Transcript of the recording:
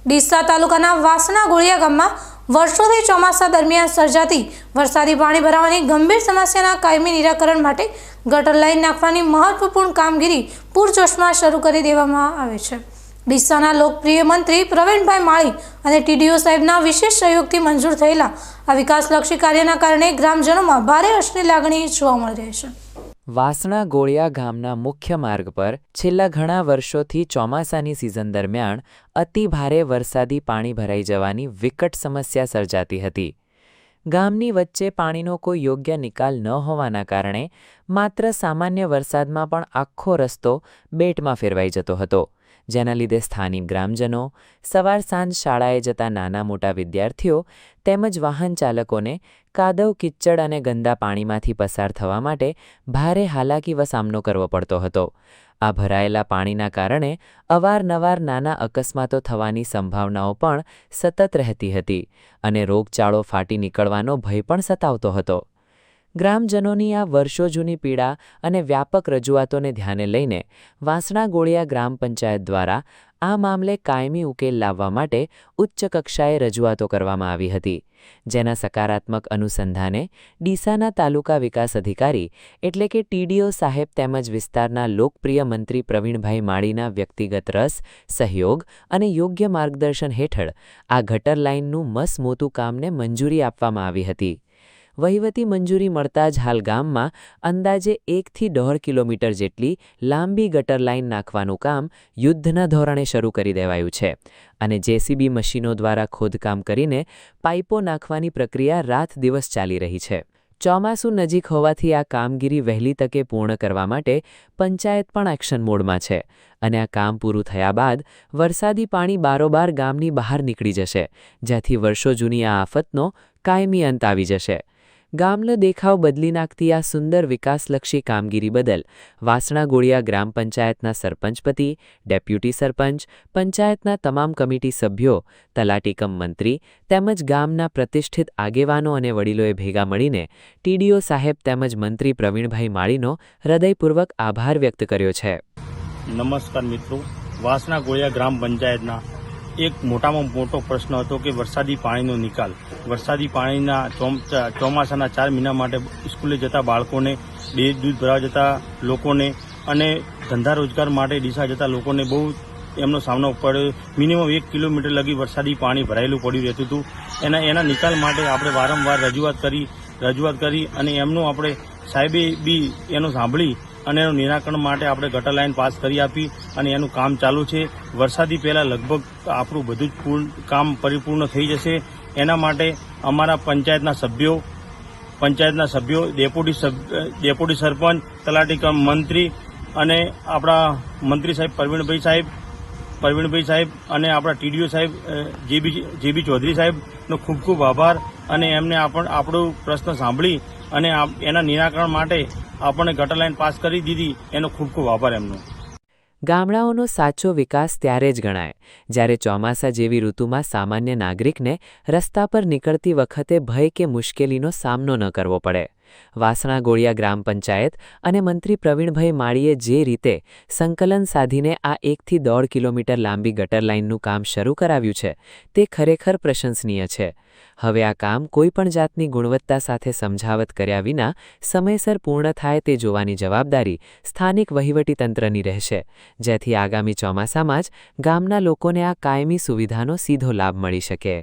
ડીસા તાલુકાના વાસણા ગોળિયા ગામમાં વર્ષોથી ચોમાસા દરમિયાન સર્જાતી વરસાદી પાણી ભરાવાની ગંભીર સમસ્યાના કાયમી નિરાકરણ માટે ગટર લાઇન નાખવાની મહત્વપૂર્ણ કામગીરી પૂરજોશમાં શરૂ કરી દેવામાં આવે છે। ડીસાના લોકપ્રિય મંત્રી પ્રવીણભાઈ માળી અને ટીડીઓ સાહેબના વિશેષ સહયોગથી મંજૂર થયેલા આ વિકાસલક્ષી કાર્યના કારણે ગ્રામજનોમાં ભારે હર્ષની લાગણી જોવા મળી રહી છે। વાસણા ગોળિયા ગામના મુખ્ય માર્ગ પર છેલ્લા ઘણા વર્ષોથી ચોમાસાની સિઝન દરમિયાન અતિ ભારે વરસાદી પાણી ભરાઈ જવાની વિકટ સમસ્યા સર્જાતી હતી। ગામની વચ્ચે પાણીનો કોઈ યોગ્ય નિકાલ ન હોવાના કારણે માત્ર સામાન્ય વરસાદમાં પણ આખો રસ્તો બેટમાં ફેરવાઈ જતો હતો, જેના લીધે સ્થાનિક ગ્રામજનો, સવાર સાંજ શાળાએ જતા નાના મોટા વિદ્યાર્થીઓ તેમજ વાહન ચાલકોને કાદવ કિચ્ચડ અને ગંદા પાણીમાંથી પસાર થવા માટે ભારે હાલાકીનો સામનો કરવો પડતો હતો। આ ભરાયેલા પાણીના કારણે અવારનવાર નાના અકસ્માતો થવાની સંભાવનાઓ પણ સતત રહેતી હતી અને રોગચાળો ફાટી નીકળવાનો ભય પણ સતાવતો હતો। ગ્રામજનોની આ વર્ષો જૂની પીડા અને વ્યાપક રજૂઆતોને ધ્યાને લઈને વાસણા ગોળિયા ગ્રામ પંચાયત દ્વારા આ મામલે કાયમી ઉકેલ લાવવા માટે ઉચ્ચ કક્ષાએ રજૂઆતો કરવામાં આવી હતી, જેના સકારાત્મક અનુસંધાને ડીસાના તાલુકા વિકાસ અધિકારી એટલે કે ટીડીઓ સાહેબ તેમજ વિસ્તારના લોકપ્રિય મંત્રી પ્રવીણભાઈ માળીના વ્યક્તિગત રસ, સહયોગ અને યોગ્ય માર્ગદર્શન હેઠળ આ ગટર લાઇનનું મસમોટું કામને મંજૂરી આપવામાં આવી હતી। વહીવટી મંજૂરી મળતા જ હાલ ગામમાં અંદાજે 1 થી 1.5 કિલોમીટર જેટલી લાંબી ગટર લાઇન નાખવાનું કામ યુદ્ધના ધોરણે શરૂ કરી દેવાયું છે અને જેસીબી મશીનો દ્વારા ખોદકામ કરીને પાઇપો નાખવાની પ્રક્રિયા રાત દિવસ ચાલી રહી છે। ચોમાસું નજીક હોવાથી આ કામગીરી વહેલી તકે પૂર્ણ કરવા માટે પંચાયત પણ એક્શન મોડમાં છે અને આ કામ પૂરું થયા બાદ વરસાદી પાણી બારોબાર ગામની બહાર નીકળી જશે, જ્યાંથી વર્ષો જૂની આ આફતનો કાયમી અંત આવી જશે। ગામનો દેખાવ બદલી નાખતી આ સુંદર વિકાસલક્ષી કામગીરી બદલ વાસણા ગોળિયા ગ્રામ પંચાયતના સરપંચપતિ, ડેપ્યુટી સરપંચ, પંચાયતના તમામ કમિટી સભ્યો, તલાટીકમ મંત્રી તેમજ ગામના પ્રતિષ્ઠિત આગેવાનો અને વડીલોએ ભેગા મળીને ટીડીઓ સાહેબ તેમજ મંત્રી પ્રવીણભાઈ માળીનો હૃદયપૂર્વક આભાર વ્યક્ત કર્યો છે। નમસ્કાર મિત્રો, વાસણા ગોળિયા ગ્રામ પંચાયતના એક મોટામાં મોટો પ્રશ્ન હતો કે વરસાદી પાણીનો નિકાલ। વરસાદી પાણીના ચોમાસાના 4 મહિના માટે સ્કૂલે જતા બાળકોને, દૂધ ભરાવા જતા લોકોને અને ધંધા રોજગાર માટે ડીસા જતા લોકોને બહુ એમનો સામનો પડ્યો। મિનિમમ 1 કિલોમીટર લગી વરસાદી પાણી ભરાયેલું પડ્યું રહેતું હતું। એના નિકાલ માટે આપણે વારંવાર રજૂઆત કરી અને એમનું આપણે સાહેબે બી એનું સાંભળી અને એનું નિરાકરણ માટે આપણે ગટર લાઇન પાસ કરી આપી અને એનું કામ ચાલુ છે। વરસાદી પહેલાં લગભગ આપણું બધું જ કામ પરિપૂર્ણ થઈ જશે। એના માટે અમારા પંચાયતના સભ્યો, ડેપ્યુટી સરપંચ, તલાટી મંત્રી અને આપણા મંત્રી સાહેબ પ્રવીણભાઈ સાહેબ અને આપણા ટીડીઓ સાહેબ જેબી ચૌધરી સાહેબનો ખૂબ ખૂબ આભાર અને એમને આપણું પ્રશ્ન સાંભળી અને એના નિરાકરણ માટે આપણને ગટર લાઇન પાસ કરી દીધી, એનો ખૂબ ખૂબ આભાર એમનો। ગામડાઓનો સાચો વિકાસ ત્યારે જ ગણાય જ્યારે ચોમાસા જેવી ઋતુમાં સામાન્ય નાગરિકને રસ્તા પર નીકળતી વખતે ભય કે મુશ્કેલીનો સામનો ન કરવો પડે। વાસણા ગોળિયા ગ્રામ પંચાયત અને મંત્રી પ્રવીણભાઈ માળીએ જે રીતે સંકલન સાધીને આ 1 થી 1.5 કિલોમીટર લાંબી ગટર લાઇનનું કામ શરૂ કરાવ્યું છે તે ખરેખર પ્રશંસનીય છે। હવે આ કામ કોઈપણ જાતની ગુણવત્તા સાથે સમજાવટ કર્યા વિના સમયસર પૂર્ણ થાય તે જોવાની જવાબદારી સ્થાનિક વહીવટીતંત્રની રહેશે, જેથી આગામી ચોમાસામાં જ ગામના લોકોને આ કાયમી સુવિધાનો સીધો લાભ મળી શકે।